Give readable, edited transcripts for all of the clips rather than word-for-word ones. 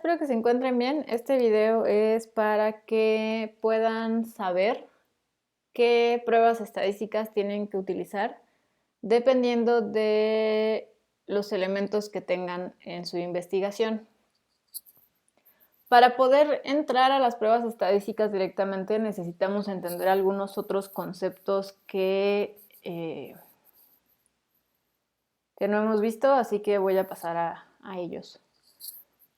Espero que se encuentren bien. Este video es para que puedan saber qué pruebas estadísticas tienen que utilizar dependiendo de los elementos que tengan en su investigación. Para poder entrar a las pruebas estadísticas directamente necesitamos entender algunos otros conceptos que no hemos visto, así que voy a pasar a ellos.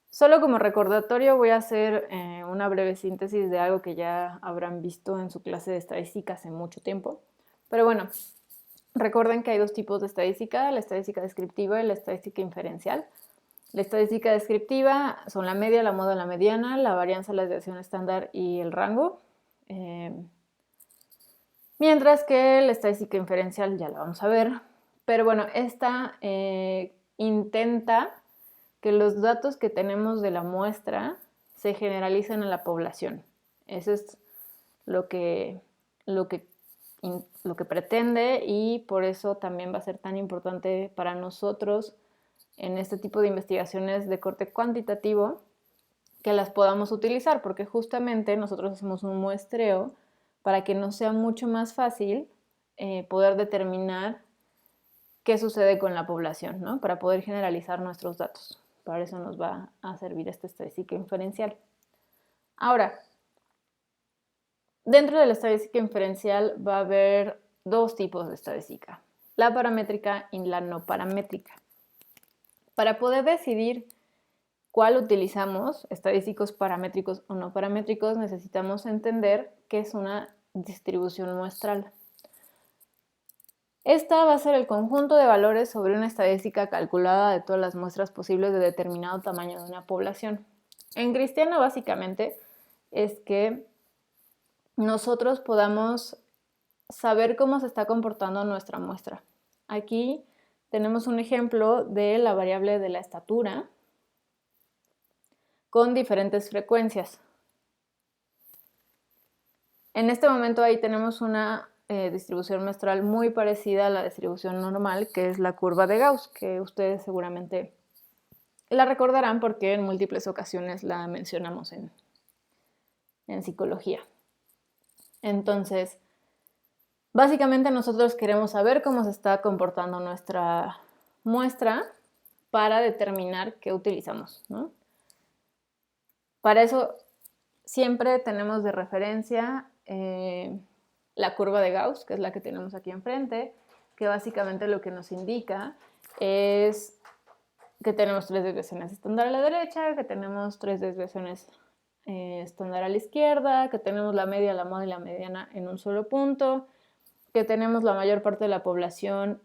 Solo como recordatorio voy a hacer una breve síntesis de algo que ya habrán visto en su clase de estadística hace mucho tiempo. Pero bueno, recuerden que hay dos tipos de estadística, la estadística descriptiva y la estadística inferencial. La estadística descriptiva son la media, la moda, la mediana, la varianza, la desviación estándar y el rango. Mientras que la estadística inferencial ya la vamos a ver. Pero bueno, esta intenta que los datos que tenemos de la muestra se generalicen a la población. Eso es lo que pretende, y por eso también va a ser tan importante para nosotros en este tipo de investigaciones de corte cuantitativo que las podamos utilizar, porque justamente nosotros hacemos un muestreo para que nos sea mucho más fácil poder determinar qué sucede con la población, ¿no? Para poder generalizar nuestros datos. Para eso nos va a servir esta estadística inferencial. Ahora, dentro de la estadística inferencial va a haber dos tipos de estadística, la paramétrica y la no paramétrica. Para poder decidir cuál utilizamos, estadísticos paramétricos o no paramétricos, necesitamos entender qué es una distribución muestral. Esta va a ser el conjunto de valores sobre una estadística calculada de todas las muestras posibles de determinado tamaño de una población. En cristiano, básicamente, es que nosotros podamos saber cómo se está comportando nuestra muestra. Aquí tenemos un ejemplo de la variable de la estatura con diferentes frecuencias. En este momento ahí tenemos una distribución muestral muy parecida a la distribución normal, que es la curva de Gauss, que ustedes seguramente la recordarán porque en múltiples ocasiones la mencionamos en psicología. Entonces, básicamente nosotros queremos saber cómo se está comportando nuestra muestra para determinar qué utilizamos, ¿no? Para eso siempre tenemos de referencia la curva de Gauss, que es la que tenemos aquí enfrente, que básicamente lo que nos indica es que tenemos 3 desviaciones estándar a la derecha, que tenemos 3 desviaciones estándar a la izquierda, que tenemos la media, la moda y la mediana en un solo punto, que tenemos la mayor parte de la población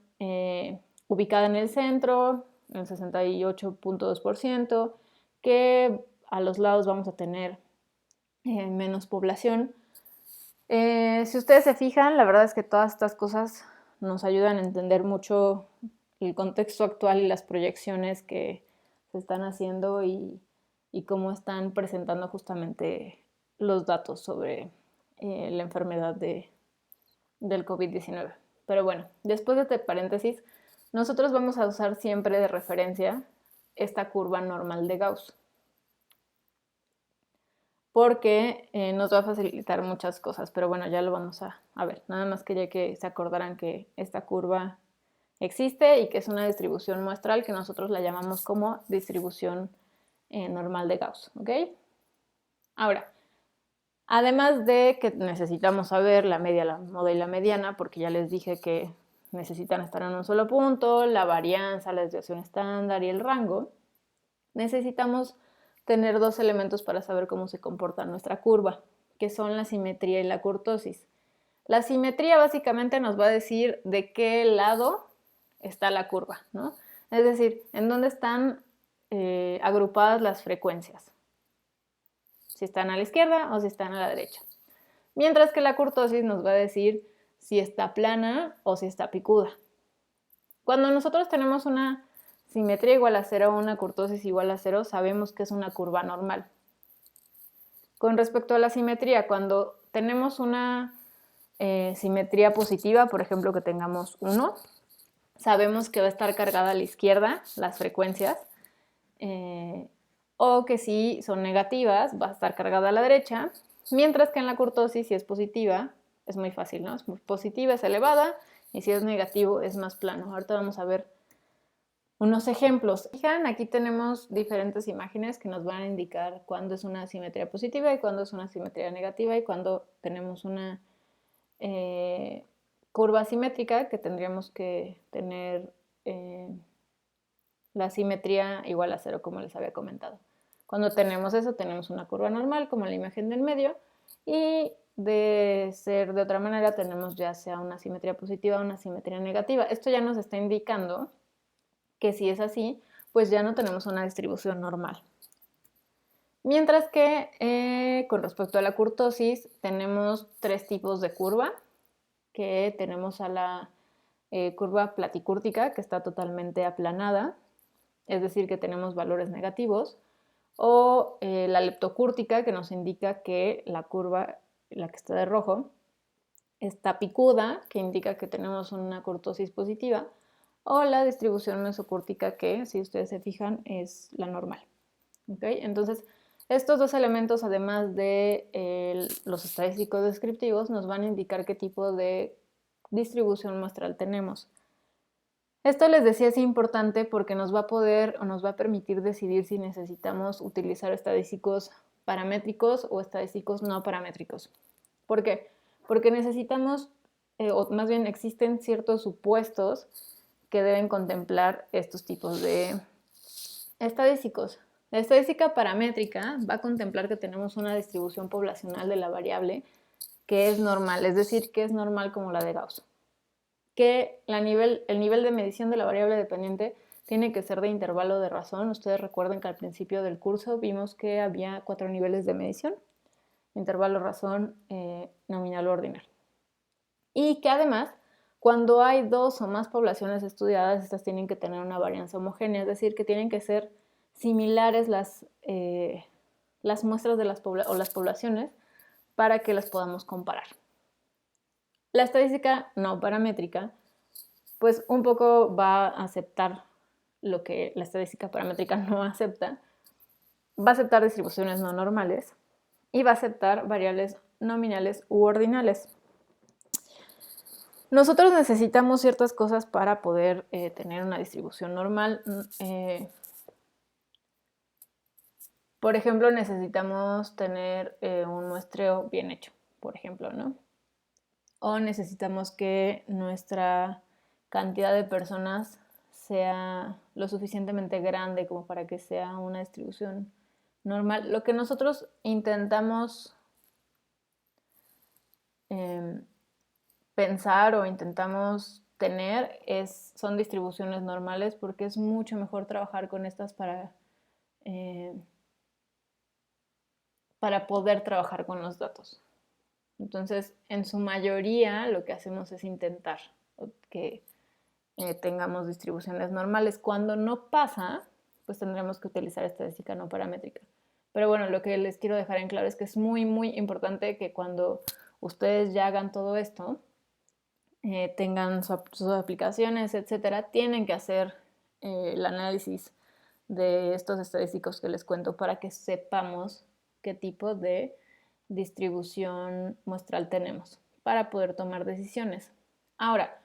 ubicada en el centro, en el 68.2%, que a los lados vamos a tener menos población. Si ustedes se fijan, la verdad es que todas estas cosas nos ayudan a entender mucho el contexto actual y las proyecciones que se están haciendo y cómo están presentando justamente los datos sobre la enfermedad del COVID-19. Pero bueno, después de este paréntesis, nosotros vamos a usar siempre de referencia esta curva normal de Gauss, porque nos va a facilitar muchas cosas, pero bueno, ya lo vamos a ver. Nada más quería que se acordaran que esta curva existe y que es una distribución muestral que nosotros la llamamos como distribución normal de Gauss, ¿ok? Ahora, además de que necesitamos saber la media, la moda y la mediana, porque ya les dije que necesitan estar en un solo punto, la varianza, la desviación estándar y el rango, necesitamos tener dos elementos para saber cómo se comporta nuestra curva, que son la simetría y la kurtosis. La simetría básicamente nos va a decir de qué lado está la curva, ¿no? Es decir, en dónde están agrupadas las frecuencias, si están a la izquierda o si están a la derecha. Mientras que la kurtosis nos va a decir si está plana o si está picuda. Cuando nosotros tenemos una simetría igual a 0 o una kurtosis igual a 0, sabemos que es una curva normal. Con respecto a la simetría, cuando tenemos una simetría positiva, por ejemplo que tengamos 1, sabemos que va a estar cargada a la izquierda las frecuencias o que si son negativas va a estar cargada a la derecha, mientras que en la kurtosis si es positiva es muy fácil, ¿no? Es positiva, es elevada, y si es negativo es más plano. Ahorita vamos a ver unos ejemplos. Fijan, aquí tenemos diferentes imágenes que nos van a indicar cuándo es una simetría positiva y cuándo es una simetría negativa y cuándo tenemos una curva simétrica, que tendríamos que tener la simetría igual a 0, como les había comentado. Cuando tenemos eso, tenemos una curva normal, como la imagen del medio, y de ser de otra manera, tenemos ya sea una simetría positiva o una simetría negativa. Esto ya nos está indicando que si es así, pues ya no tenemos una distribución normal. Mientras que con respecto a la kurtosis, tenemos 3 tipos de curva, que tenemos a la curva platicúrtica, que está totalmente aplanada, es decir, que tenemos valores negativos, o la leptocúrtica, que nos indica que la curva, la que está de rojo, está picuda, que indica que tenemos una kurtosis positiva, o la distribución mesocúrtica, que si ustedes se fijan es la normal. ¿Okay? Entonces, estos dos elementos, además de los estadísticos descriptivos, nos van a indicar qué tipo de distribución muestral tenemos. Esto les decía es importante porque nos va a poder o nos va a permitir decidir si necesitamos utilizar estadísticos paramétricos o estadísticos no paramétricos. ¿Por qué? Porque necesitamos, o más bien existen ciertos supuestos que deben contemplar estos tipos de estadísticos. La estadística paramétrica va a contemplar que tenemos una distribución poblacional de la variable que es normal, es decir, que es normal como la de Gauss. Que el nivel de medición de la variable dependiente tiene que ser de intervalo de razón. Ustedes recuerden que al principio del curso vimos que había 4 niveles de medición: intervalo, razón, nominal o ordinal. Y que además, cuando hay 2 o más poblaciones estudiadas, estas tienen que tener una varianza homogénea, es decir, que tienen que ser similares las muestras de las poblaciones para que las podamos comparar. La estadística no paramétrica, pues un poco va a aceptar lo que la estadística paramétrica no acepta, va a aceptar distribuciones no normales y va a aceptar variables nominales u ordinales. Nosotros necesitamos ciertas cosas para poder tener una distribución normal. Por ejemplo, necesitamos tener un muestreo bien hecho, por ejemplo, ¿no? O necesitamos que nuestra cantidad de personas sea lo suficientemente grande como para que sea una distribución normal. Lo que nosotros intentamos pensar o intentamos tener son distribuciones normales, porque es mucho mejor trabajar con estas para poder trabajar con los datos. Entonces, en su mayoría, lo que hacemos es intentar que tengamos distribuciones normales. Cuando no pasa, pues tendremos que utilizar estadística no paramétrica. Pero bueno, lo que les quiero dejar en claro es que es muy, muy importante que cuando ustedes ya hagan todo esto, tengan sus aplicaciones, etcétera, tienen que hacer el análisis de estos estadísticos que les cuento para que sepamos qué tipo de distribución muestral tenemos para poder tomar decisiones. Ahora,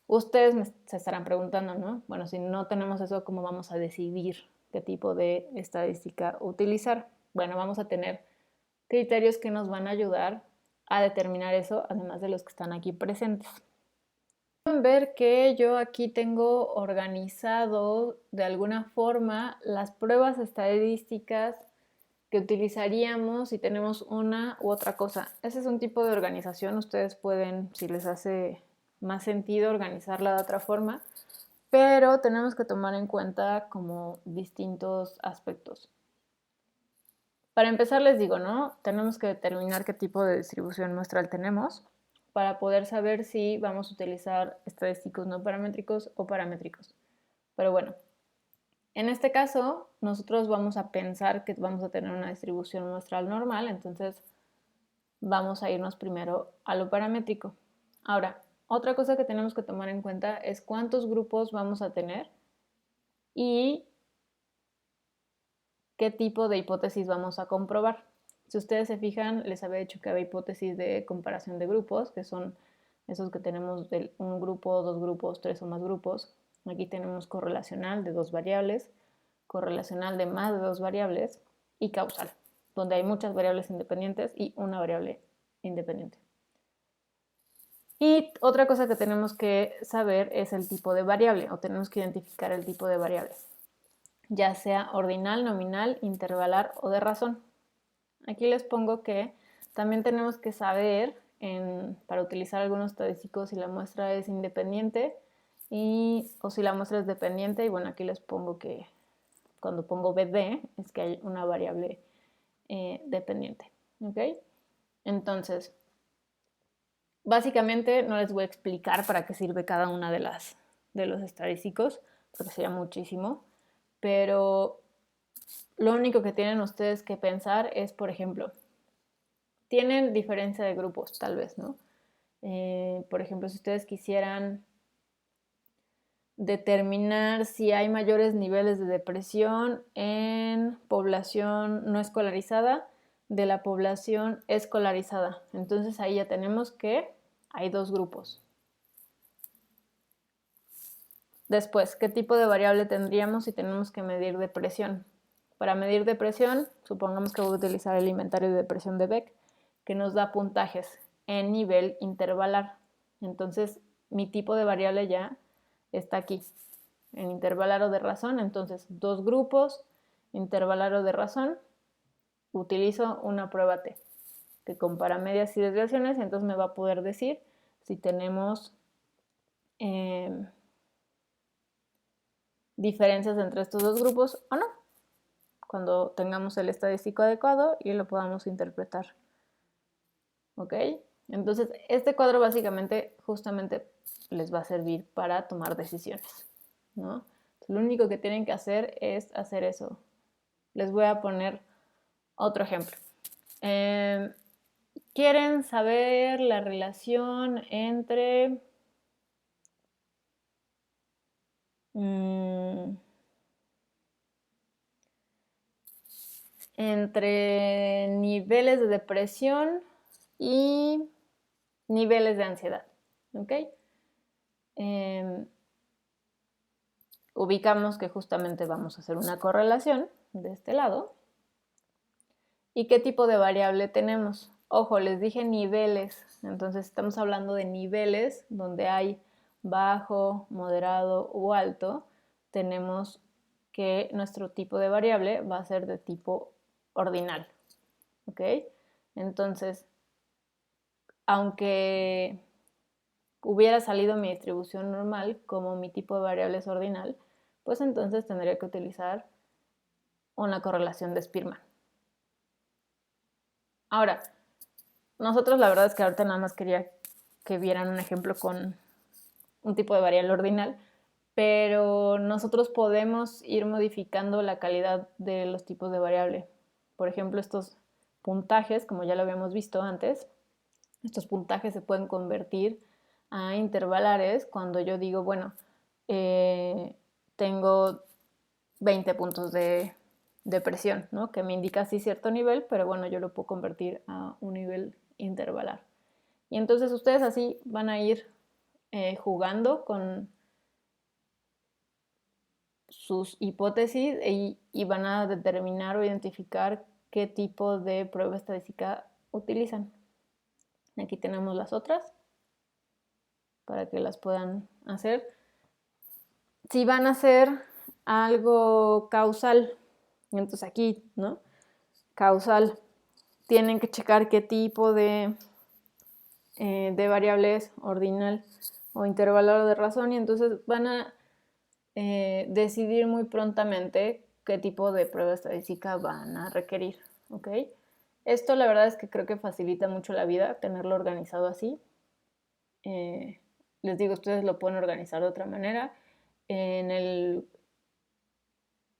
ustedes se estarán preguntando, ¿no? Bueno, si no tenemos eso, ¿cómo vamos a decidir qué tipo de estadística utilizar? Bueno, vamos a tener criterios que nos van a ayudar a determinar eso, además de los que están aquí presentes. Pueden ver que yo aquí tengo organizado de alguna forma las pruebas estadísticas que utilizaríamos si tenemos una u otra cosa. Ese es un tipo de organización. Ustedes pueden, si les hace más sentido, organizarla de otra forma, pero tenemos que tomar en cuenta como distintos aspectos. Para empezar les digo, ¿no? Tenemos que determinar qué tipo de distribución muestral tenemos para poder saber si vamos a utilizar estadísticos no paramétricos o paramétricos. Pero bueno, en este caso nosotros vamos a pensar que vamos a tener una distribución muestral normal, entonces vamos a irnos primero a lo paramétrico. Ahora, otra cosa que tenemos que tomar en cuenta es cuántos grupos vamos a tener y qué tipo de hipótesis vamos a comprobar. Si ustedes se fijan, les había dicho que había hipótesis de comparación de grupos, que son esos que tenemos de un grupo, dos grupos, tres o más grupos. Aquí tenemos correlacional de dos variables, correlacional de más de dos variables y causal, donde hay muchas variables independientes y una variable independiente. Y otra cosa que tenemos que saber es el tipo de variable, o tenemos que identificar el tipo de variable, ya sea ordinal, nominal, intervalar o de razón. Aquí les pongo que también tenemos que saber, para utilizar algunos estadísticos, si la muestra es independiente o si la muestra es dependiente. Y bueno, aquí les pongo que cuando pongo BD es que hay una variable dependiente. ¿Ok? Entonces, básicamente no les voy a explicar para qué sirve cada una de los estadísticos, porque sería muchísimo, pero lo único que tienen ustedes que pensar es, por ejemplo, tienen diferencia de grupos, tal vez, ¿no? Por ejemplo, si ustedes quisieran determinar si hay mayores niveles de depresión en población no escolarizada de la población escolarizada. Entonces ahí ya tenemos que hay dos grupos. Después, ¿qué tipo de variable tendríamos si tenemos que medir depresión? Para medir depresión, supongamos que voy a utilizar el inventario de depresión de Beck, que nos da puntajes en nivel intervalar. Entonces, mi tipo de variable ya está aquí, en intervalar o de razón. Entonces, dos grupos, intervalar o de razón, utilizo una prueba T, que compara medias y desviaciones, y entonces me va a poder decir si tenemos diferencias entre estos dos grupos o no, cuando tengamos el estadístico adecuado y lo podamos interpretar. ¿Ok? Entonces, este cuadro básicamente justamente les va a servir para tomar decisiones, ¿no? Lo único que tienen que hacer es hacer eso. Les voy a poner otro ejemplo. ¿Quieren saber la relación entre niveles de depresión y niveles de ansiedad? ¿Ok? Ubicamos que justamente vamos a hacer una correlación de este lado. ¿Y qué tipo de variable tenemos? Ojo, les dije niveles, entonces estamos hablando de niveles donde hay bajo, moderado o alto. Tenemos que nuestro tipo de variable va a ser de tipo ordinal. ¿Ok? Entonces, aunque hubiera salido mi distribución normal, como mi tipo de variable es ordinal, pues entonces tendría que utilizar una correlación de Spearman. Ahora, nosotros la verdad es que ahorita nada más quería que vieran un ejemplo con un tipo de variable ordinal, pero nosotros podemos ir modificando la calidad de los tipos de variable. Por ejemplo, estos puntajes, como ya lo habíamos visto antes, estos puntajes se pueden convertir a intervalares cuando yo digo, bueno, tengo 20 puntos de presión, ¿no? Que me indica así cierto nivel, pero bueno, yo lo puedo convertir a un nivel intervalar. Y entonces ustedes así van a ir jugando con sus hipótesis y van a determinar o identificar qué tipo de prueba estadística utilizan. Aquí tenemos las otras para que las puedan hacer. Si van a hacer algo causal, entonces aquí, ¿no? Causal, tienen que checar qué tipo de variable es ordinal o intervalado de razón, y entonces van a decidir muy prontamente qué tipo de prueba estadística van a requerir. ¿Ok? Esto la verdad es que creo que facilita mucho la vida tenerlo organizado así. Les digo, ustedes lo pueden organizar de otra manera. En el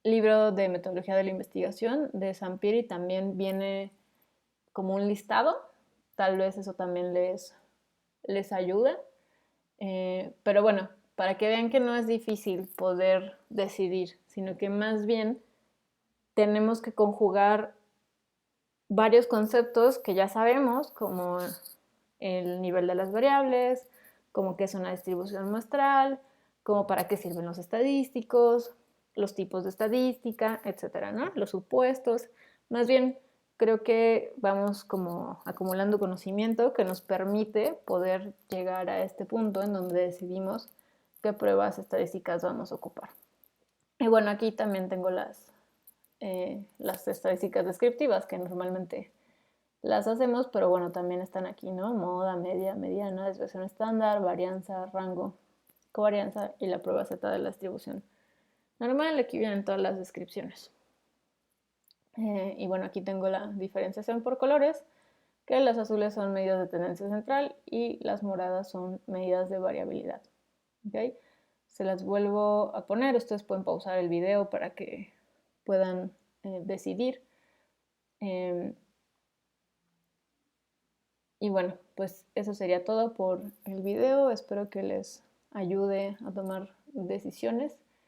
libro de metodología de la investigación de Sampieri también viene como un listado. Tal vez eso también les ayuda. Pero bueno, para que vean que no es difícil poder decidir, sino que más bien tenemos que conjugar varios conceptos que ya sabemos, como el nivel de las variables, como qué es una distribución muestral, como para qué sirven los estadísticos, los tipos de estadística, etcétera, ¿no? Los supuestos. Más bien, creo que vamos como acumulando conocimiento que nos permite poder llegar a este punto en donde decidimos qué pruebas estadísticas vamos a ocupar. Y bueno, aquí también tengo las estadísticas descriptivas que normalmente las hacemos, pero bueno, también están aquí, ¿no? Moda, media, mediana, desviación estándar, varianza, rango, covarianza y la prueba Z de la distribución normal. Aquí vienen todas las descripciones. Y bueno, aquí tengo la diferenciación por colores, que las azules son medidas de tendencia central y las moradas son medidas de variabilidad. ¿Okay? Se las vuelvo a poner, ustedes pueden pausar el video para que puedan decidir. Y bueno, pues eso sería todo por el video. Espero que les ayude a tomar decisiones.